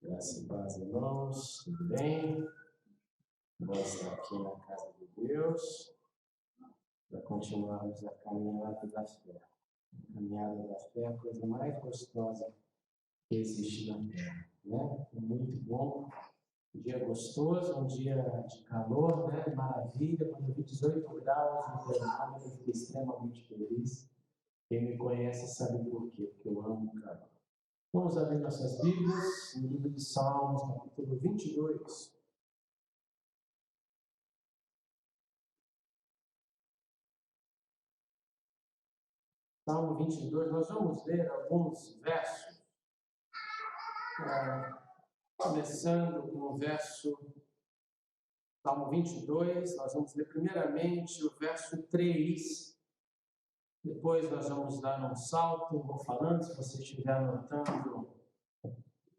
Graça e paz, irmãos, tudo bem? Nós aqui na casa de Deus para continuarmos a caminhada da fé. A caminhada da fé é a coisa mais gostosa que existe na terra, né? É muito bom, um dia gostoso, um dia de calor, né? Maravilha, quando eu vi 18 graus no termômetro, eu fiquei extremamente feliz. Quem me conhece sabe por quê, porque eu amo o calor. Vamos abrir nossas Bíblias no livro de Salmos, capítulo 22. Salmo 22, nós vamos ler alguns versos, começando com o verso, Salmo 22, nós vamos ler primeiramente o verso 3, depois nós vamos dar um salto, vou falando, se você estiver anotando,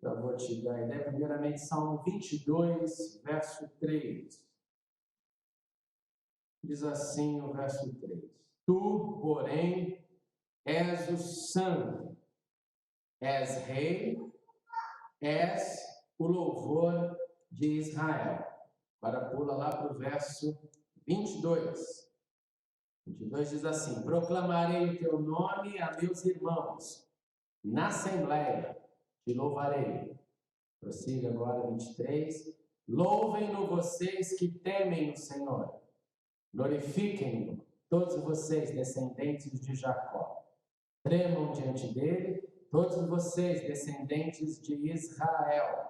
eu vou te dar a ideia. Primeiramente, Salmo 22, verso 3. Diz assim o verso 3: Tu, porém, és o santo, és rei, és o louvor de Israel. Agora pula lá para o verso 22. 22 diz assim: Proclamarei o teu nome a meus irmãos, na assembleia te louvarei. Prossiga agora 23. Louvem-no vocês que temem o Senhor. Glorifiquem-no todos vocês, descendentes de Jacó. Tremam diante dele todos vocês, descendentes de Israel.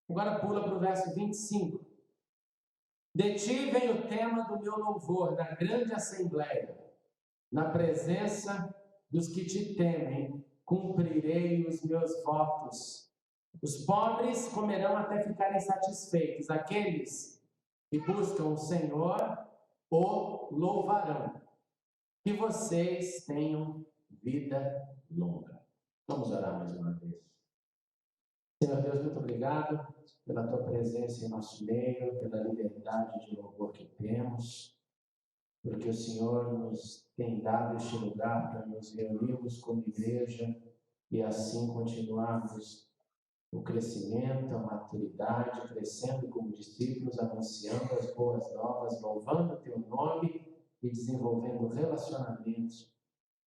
Agora pula para o verso 25. De ti vem o tema do meu louvor, na grande assembleia. Na presença dos que te temem, cumprirei os meus votos. Os pobres comerão até ficarem satisfeitos. Aqueles que buscam o Senhor o louvarão. Que vocês tenham vida longa. Vamos orar mais uma vez. Senhor Deus, muito obrigado pela tua presença em nosso meio, pela liberdade de louvor que temos, porque o Senhor nos tem dado este lugar para nos reunirmos como igreja e assim continuarmos o crescimento, a maturidade, crescendo como discípulos, anunciando as boas novas, louvando o teu nome e desenvolvendo relacionamentos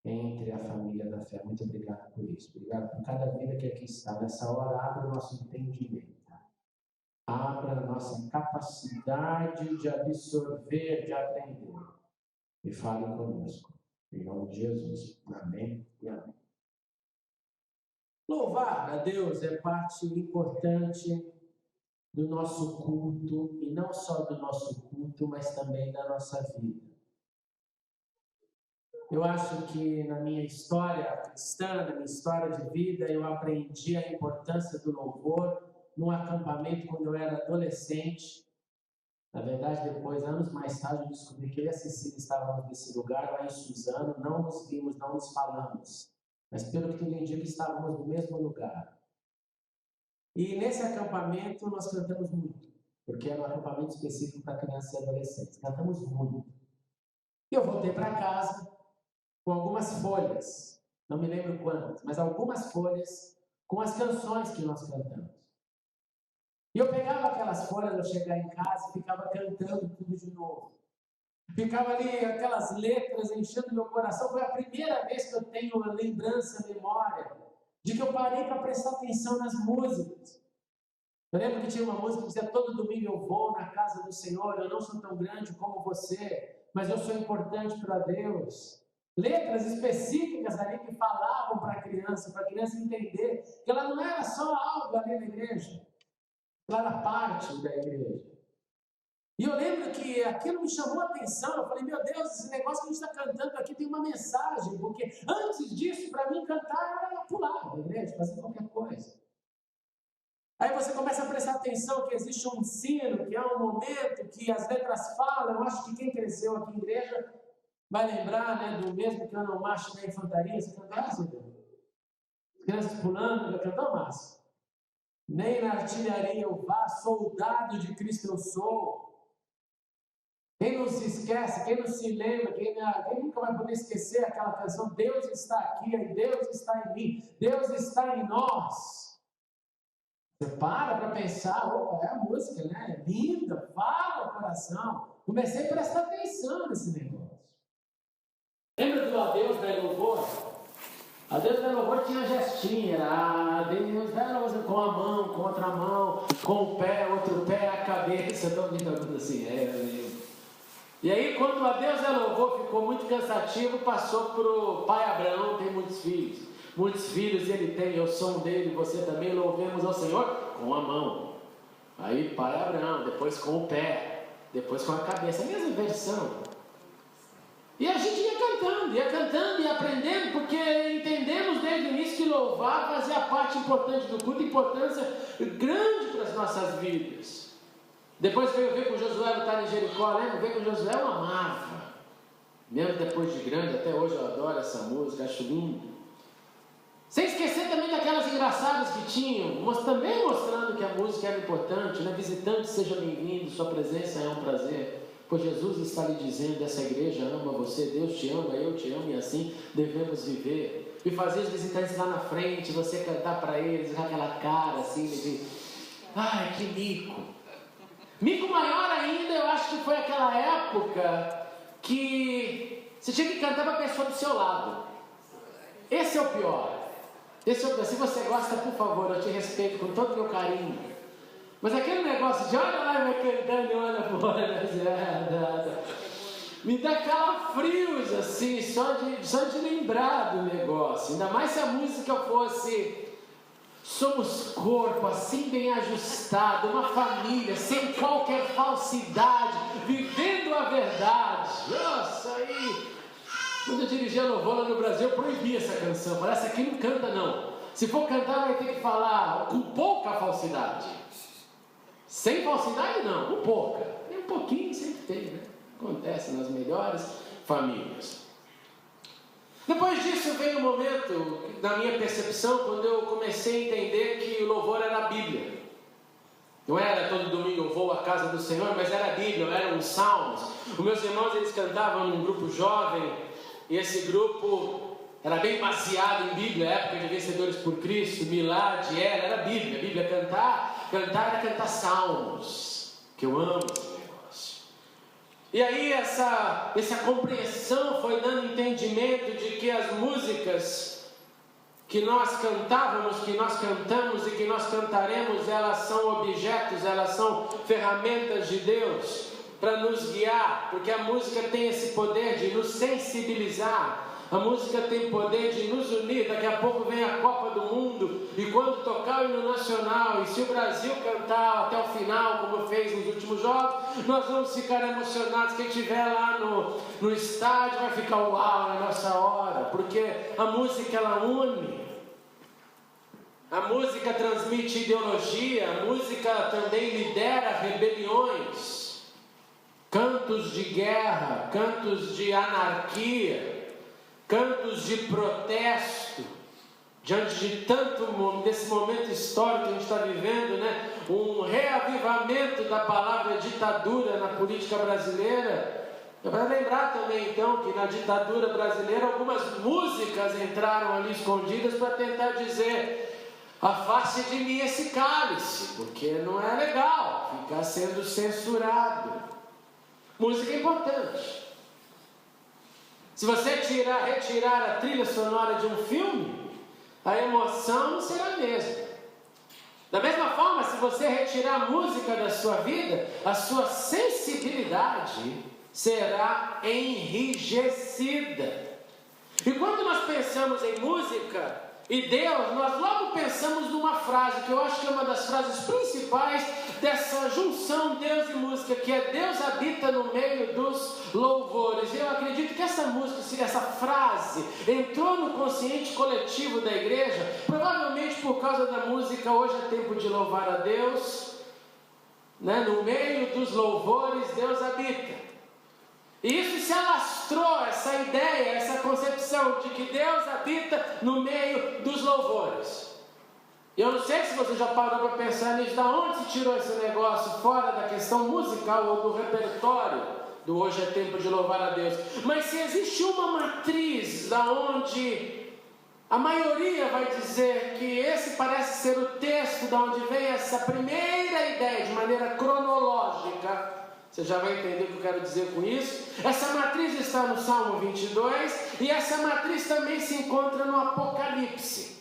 entre a família da fé. Muito obrigado por isso. Obrigado por cada vida que aqui está. Nessa hora, abra o nosso entendimento. Abra a nossa capacidade de absorver, de aprender. E fale conosco. Em nome de Jesus. Amém e amém. Louvar a Deus é parte importante do nosso culto, e não só do nosso culto, mas também da nossa vida. Eu acho que na minha história cristã, na minha história de vida, eu aprendi a importância do louvor num acampamento quando eu era adolescente. Na verdade, depois, anos mais tarde, eu descobri que eu e a Cecília estávamos nesse lugar, lá em Suzano, não nos vimos, não nos falamos. Mas pelo que tudo indica, estávamos no mesmo lugar. E nesse acampamento nós cantamos muito, porque era um acampamento específico para crianças e adolescentes. Cantamos muito. E eu voltei para casa com algumas folhas, não me lembro quantas, mas algumas folhas com as canções que nós cantamos. E eu pegava aquelas folhas ao chegar em casa e ficava cantando tudo de novo. Ficava ali aquelas letras enchendo meu coração. Foi a primeira vez que eu tenho uma lembrança, memória, de que eu parei para prestar atenção nas músicas. Eu lembro que tinha uma música que dizia: todo domingo eu vou na casa do Senhor, eu não sou tão grande como você, mas eu sou importante para Deus. Letras específicas ali que falavam para a criança entender que ela não era só algo ali na igreja, ela era parte da igreja. E eu lembro que aquilo me chamou a atenção. Eu falei: meu Deus, esse negócio que a gente está cantando aqui tem uma mensagem, porque antes disso, para mim, cantar era pular na igreja, fazer qualquer coisa. Aí você começa a prestar atenção que existe um ensino, que é um momento que as letras falam. Eu acho que quem cresceu aqui em igreja vai lembrar, né, do mesmo que eu não marcho na infantaria. Você cantou assim, as crianças pulando, já cantou mais. Nem na artilharia eu vá, soldado de Cristo eu sou. Quem não se esquece, quem não se lembra, quem nunca vai poder esquecer aquela canção: Deus está aqui, Deus está em mim, Deus está em nós. Você para pensar, opa, é a música, né? É linda, fala o coração. Comecei a prestar atenção nesse negócio. Lembra do Adeus da Louvor? Adeus da Louvor tinha gestinha, era Adeus da Louvor com a mão, com outra mão, com o pé, outro pé, a cabeça, todo assim, E aí, quando o Adeus da Louvor ficou muito cansativo, passou para o pai Abraão, tem muitos filhos. Muitos filhos ele tem, eu sou um dele, você também, louvemos ao Senhor com a mão. Aí, pai Abraão, depois com o pé, depois com a cabeça, a mesma versão. E a gente ia cantando e aprendendo, porque entendemos desde o início que louvar fazia parte importante do culto, importância grande para as nossas vidas. Depois veio ver com Josué lutar em Jericó, lembra? Ver com Josué eu amava. Mesmo depois de grande, até hoje eu adoro essa música, acho lindo. Sem esquecer também daquelas engraçadas que tinham, mas também mostrando que a música era importante, né? Visitante, seja bem-vindo, sua presença é um prazer. Pois Jesus está lhe dizendo, essa igreja ama você, Deus te ama, eu te amo, e assim devemos viver. E fazer os visitantes lá na frente, você cantar para eles, com aquela cara assim, de ai, que mico. Mico maior ainda, eu acho que foi aquela época que você tinha que cantar para a pessoa do seu lado. Esse é o pior. Se você gosta, por favor, eu te respeito com todo o meu carinho. Mas aquele negócio de olha lá e vai cantando e olha fora, me dá calafrios assim, só de lembrar do negócio. Ainda mais se a música fosse somos corpo, assim bem ajustado, uma família, sem qualquer falsidade, vivendo a verdade. Nossa, aí... Quando eu dirigia louvor lá no Brasil, eu proibia essa canção. Parece que aqui não canta, não. Se for cantar, vai ter que falar com pouca falsidade. Sem falsidade, não. Com pouca. E um pouquinho sempre tem, né? Acontece nas melhores famílias. Depois disso veio um momento, na minha percepção, quando eu comecei a entender que o louvor era a Bíblia. Não era todo domingo eu vou à casa do Senhor, mas era a Bíblia, eram os salmos. Os meus irmãos, eles cantavam num grupo jovem. E esse grupo era bem baseado em Bíblia, época de Vencedores por Cristo, Milad, era a Bíblia. A Bíblia cantar era cantar salmos, que eu amo esse negócio. E aí essa compreensão foi dando entendimento de que as músicas que nós cantávamos, que nós cantamos e que nós cantaremos, elas são objetos, elas são ferramentas de Deus para nos guiar, porque a música tem esse poder de nos sensibilizar, a música tem poder de nos unir. Daqui a pouco vem a Copa do Mundo, e quando tocar o hino nacional, e se o Brasil cantar até o final, como fez nos últimos jogos, nós vamos ficar emocionados. Quem estiver lá no estádio vai ficar uau na nossa hora, porque a música ela une. A música transmite ideologia, a música também lidera rebeliões. Cantos de guerra, cantos de anarquia, cantos de protesto, diante de desse momento histórico que a gente está vivendo, né? Um reavivamento da palavra ditadura na política brasileira. É para lembrar também, então, que na ditadura brasileira algumas músicas entraram ali escondidas para tentar dizer: afaste de mim esse cálice, porque não é legal ficar sendo censurado. Música é importante. Se você retirar a trilha sonora de um filme, a emoção não será a mesma. Da mesma forma, se você retirar a música da sua vida, a sua sensibilidade será enrijecida. E quando nós pensamos em música e Deus, nós logo pensamos numa frase que eu acho que é uma das frases principais dessa junção Deus e música, que é: Deus habita no meio dos louvores. Eu acredito que essa música, essa frase entrou no consciente coletivo da igreja, provavelmente por causa da música Hoje é Tempo de Louvar a Deus, né? No meio dos louvores Deus habita. E isso se alastrou, essa ideia, essa concepção de que Deus habita no meio dos louvores. Eu não sei se você já parou para pensar nisso, de onde se tirou esse negócio, fora da questão musical ou do repertório do Hoje é Tempo de Louvar a Deus. Mas se existe uma matriz da onde A maioria vai dizer que esse parece ser o texto de onde vem essa primeira ideia, de maneira cronológica. Você já vai entender o que eu quero dizer com isso. Essa matriz está no Salmo 22 e essa matriz também se encontra no Apocalipse.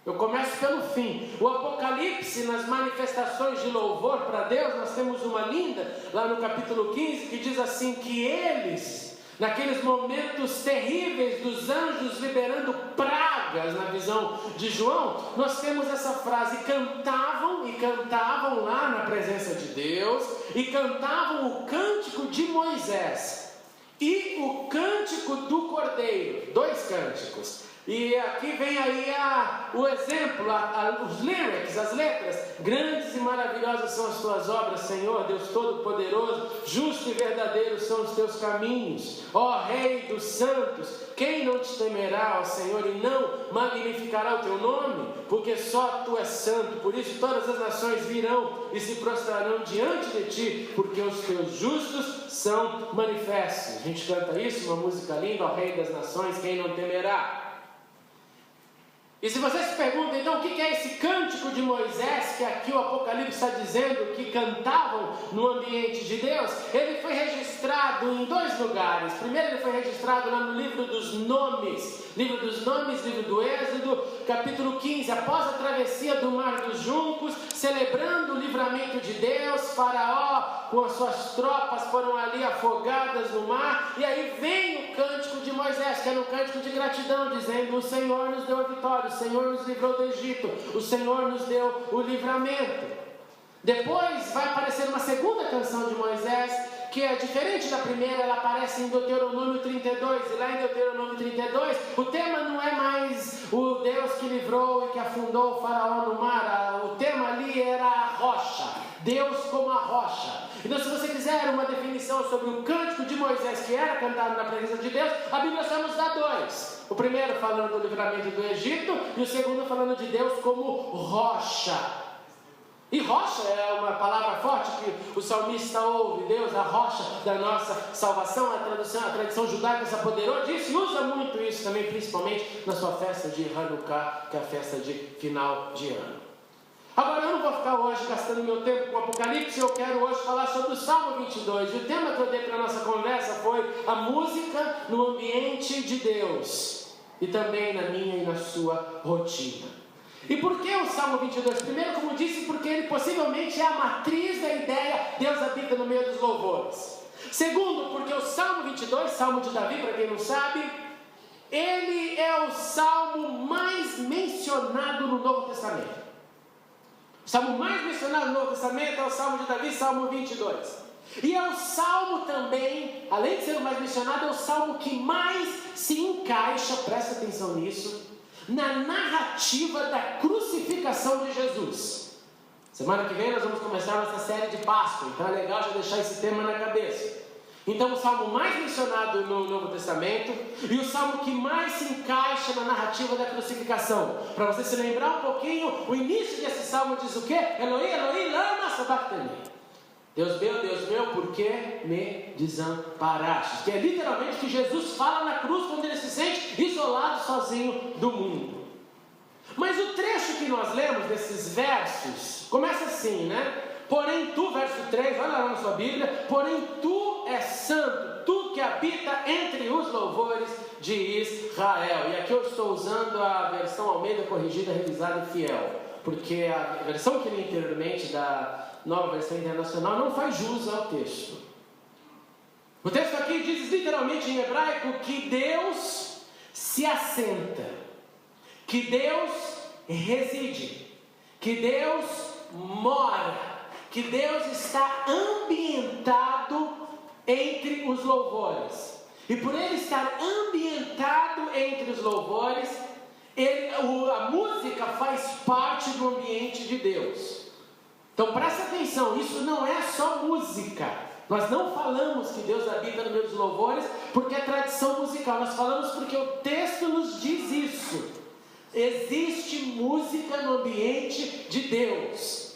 Eu começo pelo fim. O Apocalipse, nas manifestações de louvor para Deus, nós temos uma linda, lá no capítulo 15, que diz assim, que eles, naqueles momentos terríveis dos anjos liberando pragas, na visão de João, nós temos essa frase, cantavam lá na presença de Deus, e cantavam o cântico de Moisés, e o cântico do Cordeiro, 2 cânticos. E aqui vem aí o exemplo, os lyrics, as letras. Grandes e maravilhosas são as tuas obras, Senhor, Deus Todo-Poderoso. Justo e verdadeiro são os teus caminhos, ó Rei dos santos. Quem não te temerá, ó Senhor, e não magnificará o teu nome? Porque só tu és santo. Por isso todas as nações virão e se prostrarão diante de ti, porque os teus justos são manifestos. A gente canta isso, uma música linda, ó Rei das nações, quem não temerá? E se você se pergunta, então, o que é esse cântico de Moisés, que aqui o Apocalipse está dizendo que cantavam no ambiente de Deus, ele foi registrado em 2 lugares. Primeiro, ele foi registrado lá no livro dos nomes, livro do Êxodo, capítulo 15, após a travessia do Mar dos Juncos, celebrando o livramento de Deus. Faraó, com as suas tropas, foram ali afogadas no mar, e aí vem o cântico de Moisés, que era um cântico de gratidão, dizendo, o Senhor nos deu a vitória, o Senhor nos livrou do Egito, o Senhor nos deu o livramento. Depois vai aparecer uma segunda canção de Moisés, que é diferente da primeira. Ela aparece em Deuteronômio 32, e lá em Deuteronômio 32, o tema não é mais o Deus que livrou e que afundou o faraó no mar. O tema ali era a rocha, Deus como a rocha. Então, se você quiser uma definição sobre o cântico de Moisés, que era cantado na presença de Deus, a Bíblia só nos dá 2. O primeiro falando do livramento do Egito, e o segundo falando de Deus como rocha. E rocha é uma palavra forte que o salmista ouve. Deus, a rocha da nossa salvação. A tradição judaica se apoderou disso e usa muito isso também, principalmente na sua festa de Hanukkah, que é a festa de final de ano. Agora, eu não vou ficar hoje gastando meu tempo com o Apocalipse. Eu quero hoje falar sobre o Salmo 22. E o tema que eu dei para a nossa conversa foi a música no ambiente de Deus, e também na minha e na sua rotina. E por que o Salmo 22? Primeiro, como disse, porque ele possivelmente é a matriz da ideia Deus habita no meio dos louvores. Segundo, porque o Salmo 22, Salmo de Davi, para quem não sabe, ele é o salmo mais mencionado no Novo Testamento. O salmo mais mencionado no Novo Testamento é o Salmo de Davi, Salmo 22. E é o salmo também, além de ser o mais mencionado, é o salmo que mais se encaixa, presta atenção nisso, na narrativa da crucificação de Jesus. Semana que vem nós vamos começar nossa série de Páscoa, então é legal já deixar esse tema na cabeça. Então, o salmo mais mencionado no Novo Testamento e o salmo que mais se encaixa na narrativa da crucificação. Para você se lembrar um pouquinho, o início desse salmo diz o quê? Eloi, Eloi, lama sabachthani. Deus meu, por que me desamparaste? Que é literalmente o que Jesus fala na cruz quando ele se sente isolado, sozinho do mundo. Mas o trecho que nós lemos desses versos começa assim, né? Porém tu, verso 3, olha lá na sua Bíblia, porém tu és santo, tu que habita entre os louvores de Israel. E aqui eu estou usando a versão Almeida corrigida, revisada e fiel, porque a versão que li anteriormente da Nova Versão Internacional não faz jus ao texto. O texto aqui diz literalmente em hebraico que Deus se assenta, que Deus reside, que Deus mora, que Deus está ambientado entre os louvores. E por ele estar ambientado entre os louvores, a música faz parte do ambiente de Deus. Então presta atenção, isso não é só música. Nós não falamos que Deus habita no meio dos louvores porque é tradição musical. Nós falamos porque o texto nos diz isso. Existe música no ambiente de Deus.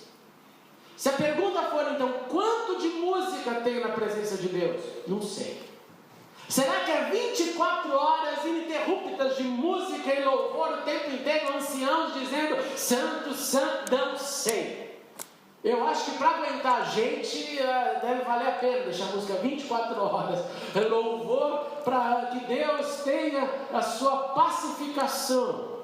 Se a pergunta for então, quanto de música tem na presença de Deus? Não sei. Será que é 24 horas ininterruptas de música e louvor o tempo inteiro, anciãos dizendo santo, santo? Não sei. Eu acho que para aguentar a gente deve valer a pena deixar a música 24 horas. Louvor para que Deus tenha a sua pacificação.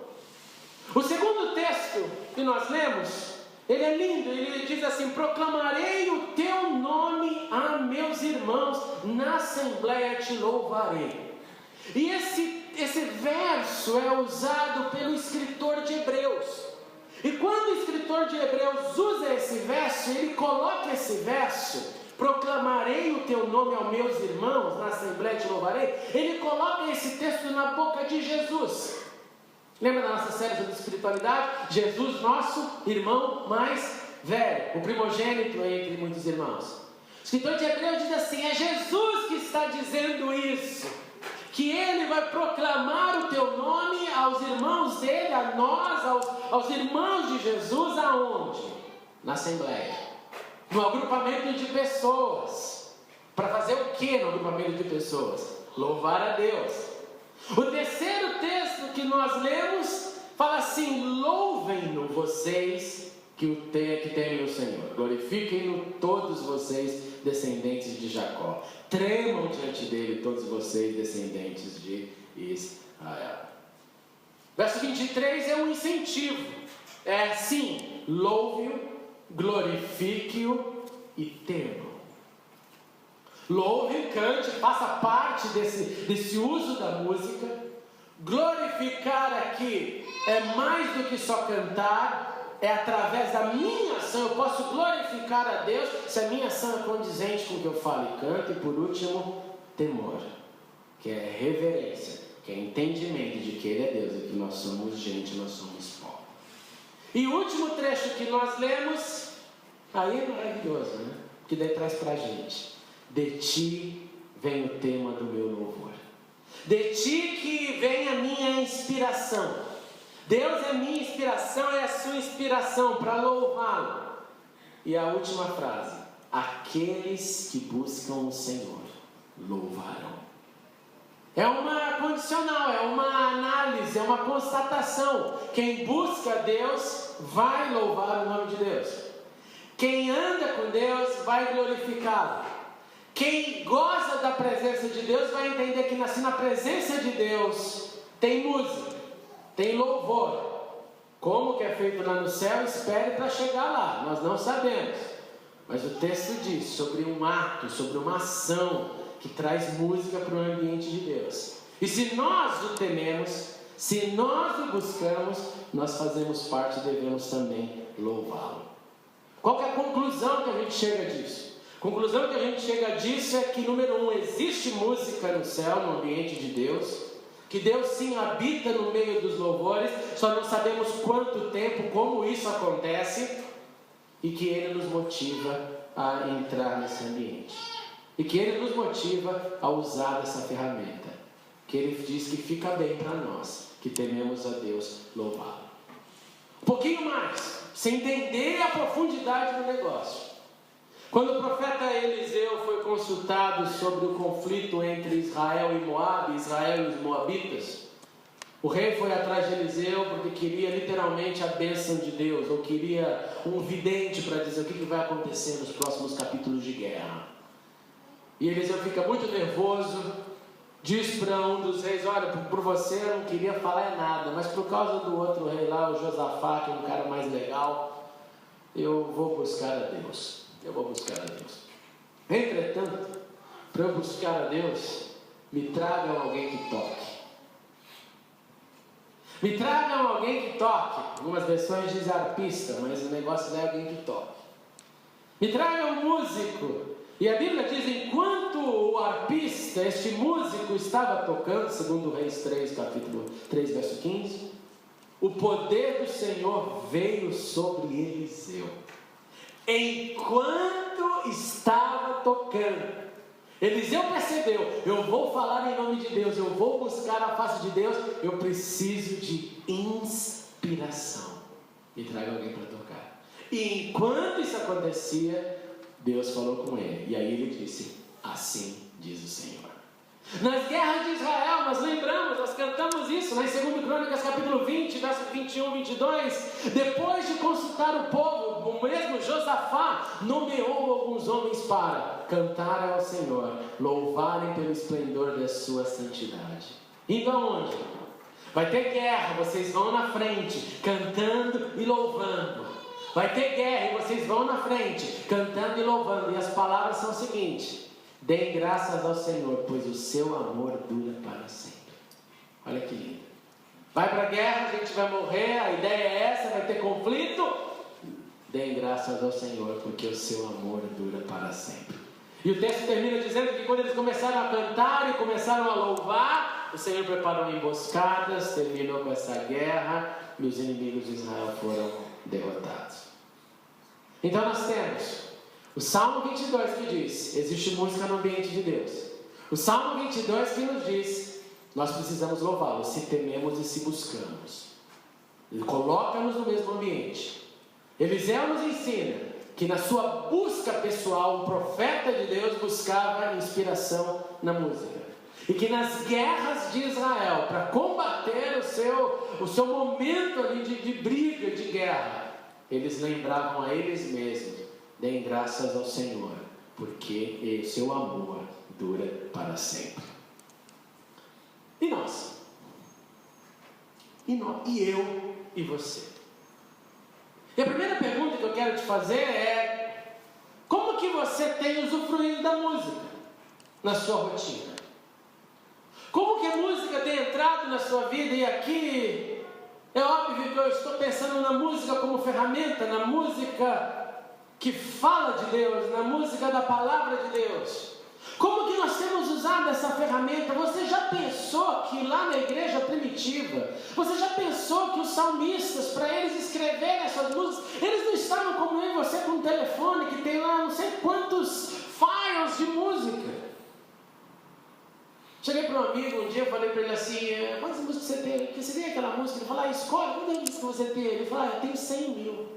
O segundo texto que nós lemos, ele é lindo, ele diz assim: proclamarei o teu nome a meus irmãos, na assembleia te louvarei. E esse verso é usado pelo escritor de Hebreus. E quando o escritor de Hebreus usa esse verso, ele coloca esse verso, proclamarei o teu nome aos meus irmãos, na assembleia te louvarei, ele coloca esse texto na boca de Jesus. Lembra da nossa série sobre espiritualidade? Jesus, nosso irmão mais velho, o primogênito entre muitos irmãos. O escritor de Hebreus diz assim: é Jesus que está dizendo isso, que ele vai proclamar o teu nome aos irmãos dele, a nós, aos irmãos de Jesus, aonde? Na assembleia, no agrupamento de pessoas. Para fazer o que no agrupamento de pessoas? Louvar a Deus. O terceiro texto que nós lemos fala assim: louvem-no vocês que temem o Senhor, glorifiquem-no todos vocês, descendentes de Jacó, tremam diante dele todos vocês, descendentes de Israel. Verso 23 é um incentivo, é assim: louve-o, glorifique-o e temam. Louve, cante, faça parte desse uso da música. Glorificar aqui é mais do que só cantar, é através da minha ação. Eu posso glorificar a Deus se a minha ação é condizente com o que eu falo e canto. E por último, temor, que é reverência, que é entendimento de que Ele é Deus e que nós somos gente, nós somos pó. E o último trecho que nós lemos, aí é maravilhoso, né? Que daí traz pra gente: de ti vem o tema do meu louvor. De ti que vem a minha inspiração. Deus é minha inspiração, é a sua inspiração para louvá-lo. E a última frase: aqueles que buscam o Senhor louvarão. É uma condicional, é uma análise, é uma constatação. Quem busca Deus vai louvar o nome de Deus. Quem anda com Deus vai glorificá-lo. Quem goza da presença de Deus vai entender que na presença de Deus tem música, tem louvor. Como que é feito lá no céu, espere para chegar lá, nós não sabemos. Mas o texto diz sobre um ato, sobre uma ação que traz música para o ambiente de Deus. E se nós o tememos, se nós o buscamos, nós fazemos parte e devemos também louvá-lo. Qual que é a conclusão que a gente chega disso? A conclusão que a gente chega disso é que, número 1, existe música no céu, no ambiente de Deus, que Deus sim habita no meio dos louvores, só não sabemos quanto tempo, como isso acontece, e que Ele nos motiva a entrar nesse ambiente, e que Ele nos motiva a usar dessa ferramenta, que Ele diz que fica bem para nós, que tememos a Deus, louvá-lo. Um pouquinho mais, sem entender a profundidade do negócio. Quando o profeta Eliseu foi consultado sobre o conflito entre Israel e Moabe, Israel e os Moabitas, o rei foi atrás de Eliseu porque queria literalmente a bênção de Deus, ou queria um vidente para dizer o que vai acontecer nos próximos capítulos de guerra. E Eliseu fica muito nervoso, diz para um dos reis: olha, por você eu não queria falar nada, mas por causa do outro rei lá, o Josafá, que é um cara mais legal, eu vou buscar a Deus. Eu vou buscar a Deus. Entretanto, para eu buscar a Deus, me tragam alguém que toque. Me tragam alguém que toque. Algumas versões dizem arpista, mas o negócio não é alguém que toque. Me tragam um músico. E a Bíblia diz: enquanto o arpista, este músico, estava tocando, segundo Reis 3, capítulo 3, verso 15, o poder do Senhor veio sobre Eliseu. Enquanto estava tocando, Eliseu percebeu: eu vou falar em nome de Deus, eu vou buscar a face de Deus, eu preciso de inspiração. Me traga alguém para tocar. E enquanto isso acontecia, Deus falou com ele, e aí ele disse: assim diz o Senhor. Nas guerras de Israel, nós lembramos, nós cantamos isso, lá em 2 Crônicas capítulo 20, versos 21 e 22. Depois de consultar o povo, o mesmo Josafá nomeou alguns homens para cantar ao Senhor, louvarem pelo esplendor da sua santidade. Indo aonde? Vai ter guerra, vocês vão na frente, cantando e louvando. Vai ter guerra e vocês vão na frente, cantando e louvando. E as palavras são as seguintes: deem graças ao Senhor, pois o seu amor dura para sempre. Olha que lindo. Vai para a guerra, a gente vai morrer, a ideia é essa, vai ter conflito. Deem graças ao Senhor, porque o seu amor dura para sempre. E o texto termina dizendo que quando eles começaram a cantar e começaram a louvar, o Senhor preparou emboscadas, terminou com essa guerra e os inimigos de Israel foram derrotados. Então nós temos o Salmo 22 que diz: existe música no ambiente de Deus. O Salmo 22 que nos diz: nós precisamos louvá-lo se tememos e se buscamos. Ele coloca-nos no mesmo ambiente. Eliseu nos ensina que na sua busca pessoal, o profeta de Deus buscava inspiração na música. E que nas guerras de Israel, para combater o seu momento ali de briga, de guerra, eles lembravam a eles mesmos: deem graças ao Senhor, porque o seu amor dura para sempre. E nós? E eu e você? E a primeira pergunta que eu quero te fazer é: como que você tem usufruído da música na sua rotina? Como que a música tem entrado na sua vida? E aqui é óbvio que eu estou pensando na música como ferramenta, na música que fala de Deus, na música da palavra de Deus. Como que nós temos usado essa ferramenta? Você já pensou que lá na igreja primitiva, você já pensou que os salmistas, para eles escreverem essas músicas, eles não estavam como eu e você com um telefone que tem lá não sei quantos files de música. Cheguei para um amigo um dia, falei para ele assim: quantas músicas você tem? Porque você tem aquela música? Ele falou: escolhe, quantas músicas você tem? Ele falou: eu tenho 100 mil.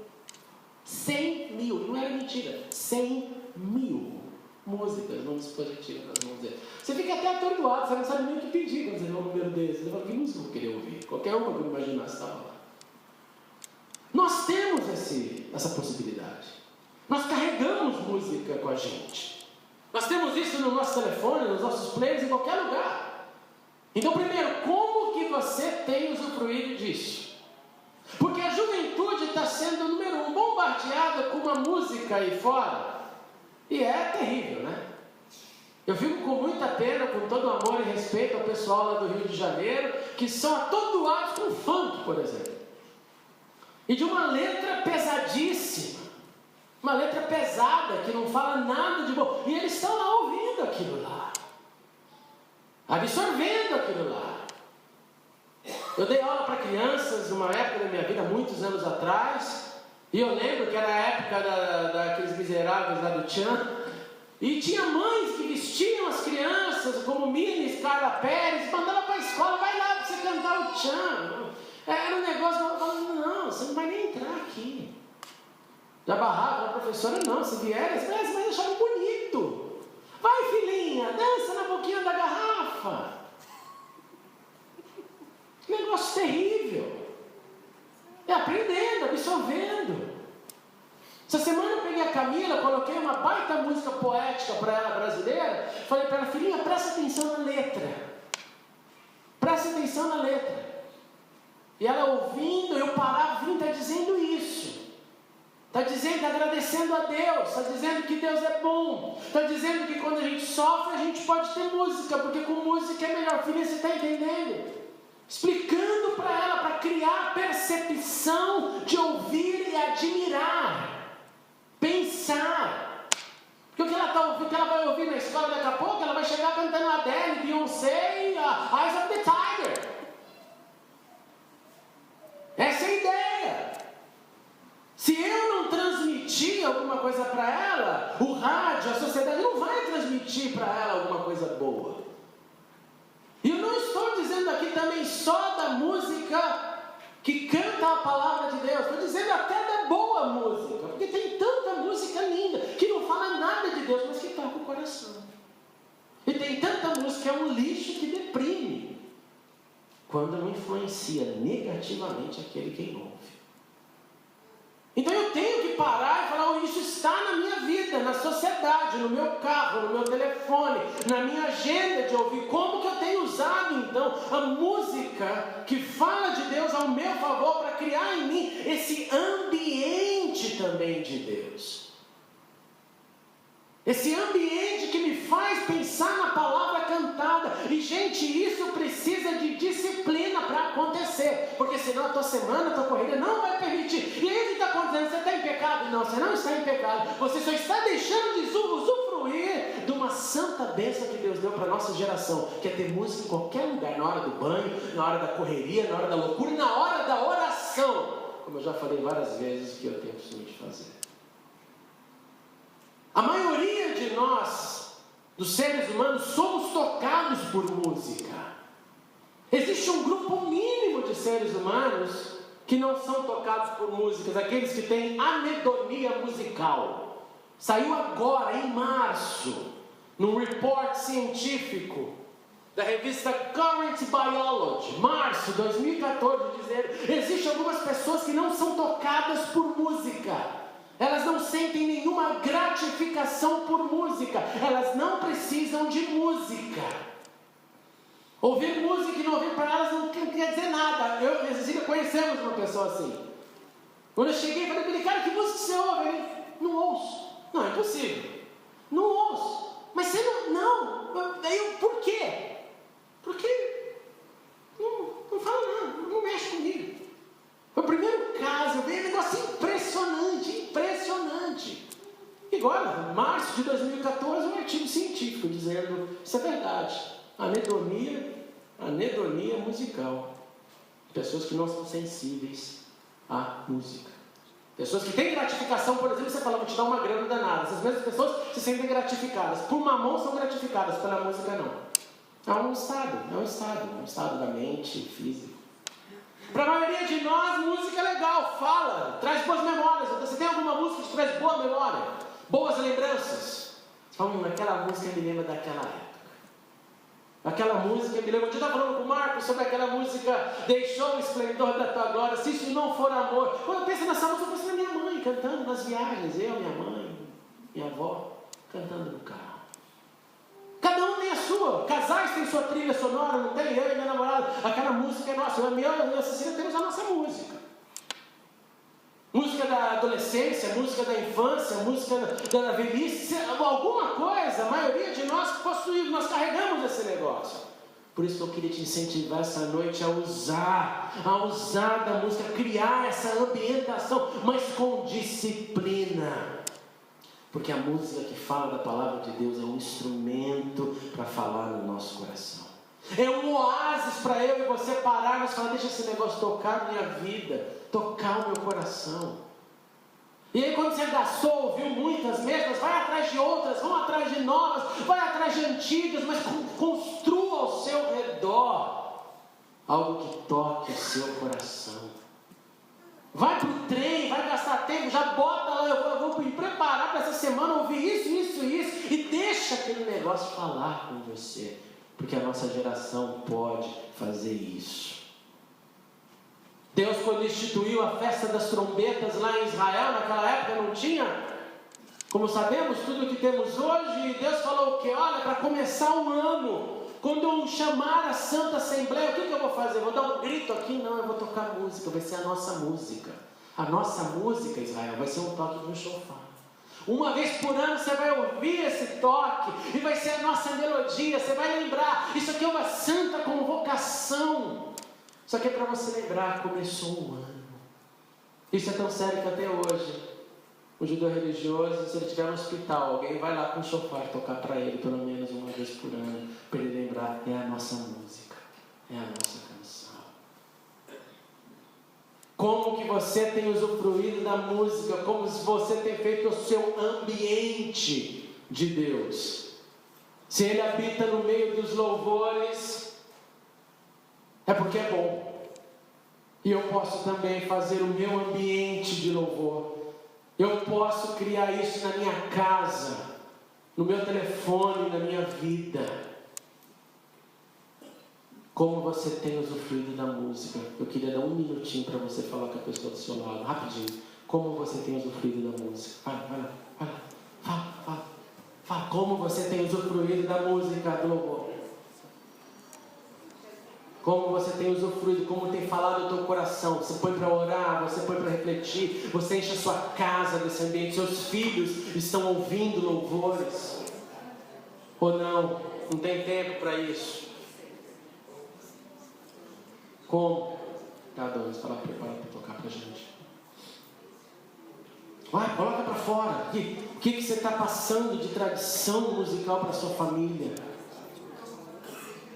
100 mil, não era mentira, 100 mil músicas num dispositivo nas mãos dele. Você fica até atordoado, você não sabe nem o que pedir quando você vê um número desse. Você fala: que música eu vou querer ouvir? Qualquer uma que eu imaginasse estava lá. Nós temos essa possibilidade. Nós carregamos música com a gente. Nós temos isso no nosso telefone, nos nossos players, em qualquer lugar. Então, primeiro, como que você tem usufruído disso? Porque a juventude está sendo, número 1, bombardeada com uma música aí fora. E é terrível, né? Eu fico com muita pena, com todo amor e respeito ao pessoal lá do Rio de Janeiro, que são atordoados com funk, por exemplo. E de uma letra pesadíssima. Uma letra pesada, que não fala nada de bom. E eles estão lá ouvindo aquilo lá. Absorvendo aquilo lá. Eu dei aula para crianças numa época da minha vida, muitos anos atrás. E eu lembro que era a época daqueles miseráveis lá do Tchan. E tinha mães que vestiam as crianças como Minis, Carla Pérez, mandavam para a escola: vai lá para você cantar o Tchan. Era um negócio que eu falava: não, você não vai nem entrar aqui. Já barrava a professora: não, se vier, você vai deixar bonito. Vai, filhinha, dança na boquinha da garrafa. Negócio terrível. É aprendendo, absorvendo. Essa semana eu peguei a Camila, coloquei uma baita música poética para ela, brasileira. Falei para ela: filhinha, presta atenção na letra. Presta atenção na letra. E ela ouvindo, eu parava, vindo, está dizendo isso. Está dizendo, está agradecendo a Deus, está dizendo que Deus é bom, está dizendo que quando a gente sofre, a gente pode ter música, porque com música é melhor. Filha, você está entendendo? Explicando para ela, para criar percepção de ouvir e admirar, pensar. Porque o que ela está ouvindo, o que ela vai ouvir na escola daqui a pouco, ela vai chegar cantando Adele, Beyoncé e Eyes of the Tiger. Essa é a ideia. Se eu não transmitir alguma coisa para ela, o rádio, a sociedade não vai transmitir para ela alguma coisa boa. E eu não estou dizendo aqui também só da música que canta a palavra de Deus. Estou dizendo até da boa música. Porque tem tanta música linda que não fala nada de Deus, mas que toca o coração. E tem tanta música que é um lixo que deprime, quando não influencia negativamente aquele que ouve. Então eu tenho que parar e falar: isso está na minha vida, na sociedade, no meu carro, no meu telefone, na minha agenda de ouvir. Como que eu tenho usado então a música que fala de Deus ao meu favor para criar em mim esse ambiente também de Deus? Esse ambiente que me faz pensar na palavra cantada. E, gente, isso precisa de disciplina para acontecer. Porque senão a tua semana, a tua corrida não vai permitir. E aí o que está acontecendo? Você está em pecado? Não, você não está em pecado. Você só está deixando de usufruir de uma santa bênção que Deus deu para a nossa geração. Que é ter música em qualquer lugar. Na hora do banho, na hora da correria, na hora da loucura e na hora da oração. Como eu já falei várias vezes que eu tenho costume de fazer. A maioria de nós, dos seres humanos, somos tocados por música. Existe um grupo mínimo de seres humanos que não são tocados por músicas, aqueles que têm anedonia musical. Saiu agora, em março, num report científico da revista Current Biology, março de 2014, dizendo: existem algumas pessoas que não são tocadas por música. Elas não sentem nenhuma gratificação por música. Elas não precisam de música. Ouvir música e não ouvir para elas não quer dizer nada. Eu e a Cecília conhecemos uma pessoa assim. Quando eu cheguei, falei para ele: cara, que música você ouve? Ele: não ouço. Não, é impossível. Não ouço. Mas você não. Daí eu: por quê? Porque não fala nada, não mexe comigo. Foi o primeiro caso, eu vi um negócio impressionante. E agora, março de 2014, um artigo científico dizendo: isso é verdade. Anedonia musical. Pessoas que não são sensíveis à música. Pessoas que têm gratificação, por exemplo, você fala: vou te dar uma grana danada. Essas mesmas pessoas se sentem gratificadas. Por mamão são gratificadas, pela música não. É um estado da mente, físico. Para a maioria de nós, música é legal, fala, traz boas memórias. Você tem alguma música que traz boa memória? Boas lembranças? Você fala: aquela música me lembra daquela época. Aquela música me lembra. Eu estava falando com o Marcos sobre aquela música: deixou o esplendor da tua glória, se isso não for amor. Quando eu penso nessa música, eu penso na minha mãe cantando nas viagens. Eu, minha mãe, minha avó, cantando no carro. Cada um tem a sua. Casais têm sua trilha sonora, não tem? Eu e minha namorada, aquela música é nossa. Eu e a Cecília temos a nossa música. Música da adolescência, música da infância, música da velhice, alguma coisa. A maioria de nós possuímos, nós carregamos esse negócio. Por isso que eu queria te incentivar essa noite a usar da música, criar essa ambientação, mas com disciplina. Porque a música que fala da palavra de Deus é um instrumento para falar no nosso coração. É um oásis para eu e você pararmos e falar: deixa esse negócio tocar a minha vida, tocar o meu coração. E aí quando você gastou, ouviu muitas mesmas, vai atrás de outras, vão atrás de novas, vai atrás de antigas, mas construa ao seu redor algo que toque o seu coração. Vai para o trem, vai gastar tempo, já bota lá: eu vou me preparar para essa semana, ouvir isso, e deixa aquele negócio falar com você, porque a nossa geração pode fazer isso. Deus, quando instituiu a festa das trombetas lá em Israel, naquela época não tinha, como sabemos, tudo o que temos hoje, e Deus falou o quê? Olha, para começar o ano, quando eu chamar a Santa Assembleia, o que eu vou fazer? Vou dar um grito aqui? Não, eu vou tocar música, vai ser a nossa música. A nossa música, Israel, vai ser um toque de um shofar. Uma vez por ano você vai ouvir esse toque, e vai ser a nossa melodia, você vai lembrar, isso aqui é uma santa convocação. Só que é para você lembrar: começou o ano. Isso é tão sério que até hoje, o judeu religioso, se ele estiver no hospital, alguém vai lá com o shofar tocar para ele pelo menos uma vez por ano, para ele lembrar: é a nossa música, é a nossa canção. Como que você tem usufruído da música, como você tem feito o seu ambiente de Deus. Se Ele habita no meio dos louvores, é porque é bom. E eu posso também fazer o meu ambiente de louvor. Eu posso criar isso na minha casa. no meu telefone, na minha vida. Como você tem usufruído da música? Eu queria dar um minutinho para você falar com a pessoa do seu lado, rapidinho. Como você tem usufruído da música? Vai lá. Fala. Como você tem usufruído da música, do louvor? Como você tem usufruído, como tem falado o teu coração. Você põe para orar, você põe para refletir, você enche a sua casa desse ambiente, seus filhos estão ouvindo louvores. Ou não? Não tem tempo para isso. Como? Cada um fala, prepara para tocar para a gente. Vai, coloca para fora. O que você está passando de tradição musical para a sua família?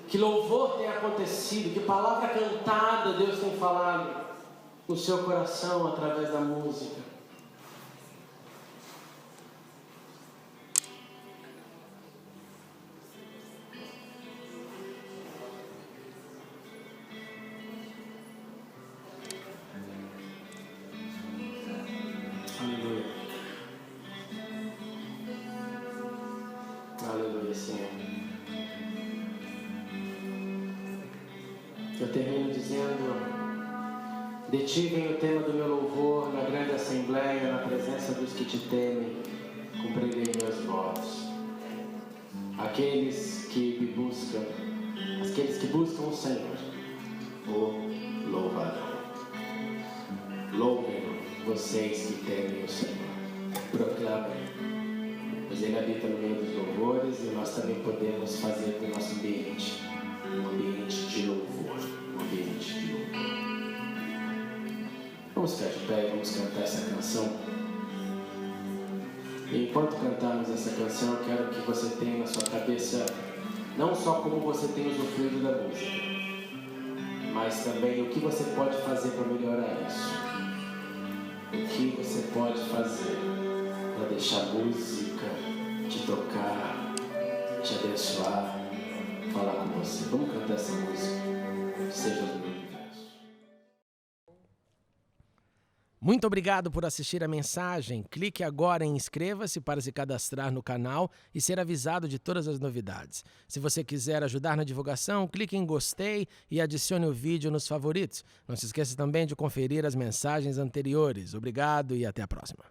Que louvor tem acontecido? Que palavra cantada Deus tem falado no seu coração através da música? Aleluia. Aleluia, Senhor. Eu termino dizendo: de ti vem o tema do meu louvor, na grande assembleia, na presença dos que te temem, cumprirei meus votos. Aqueles que buscam o Senhor, o louvarão. Louvem vocês que temem o Senhor. Proclamem, pois Ele habita no meio dos louvores e nós também podemos fazer do nosso ambiente um ambiente de louvor. Um ambiente de louvor. Vamos ficar de pé e vamos cantar essa canção. E enquanto cantarmos essa canção, eu quero que você tenha na sua cabeça não só como você tem usufruído da música, mas também o que você pode fazer para melhorar isso. O que você pode fazer para deixar a música te tocar, te abençoar, falar com você. Vamos cantar essa música. Seja do universo. Muito obrigado por assistir a mensagem. Clique agora em inscreva-se para se cadastrar no canal e ser avisado de todas as novidades. Se você quiser ajudar na divulgação, clique em gostei e adicione o vídeo nos favoritos. Não se esqueça também de conferir as mensagens anteriores. Obrigado e até a próxima.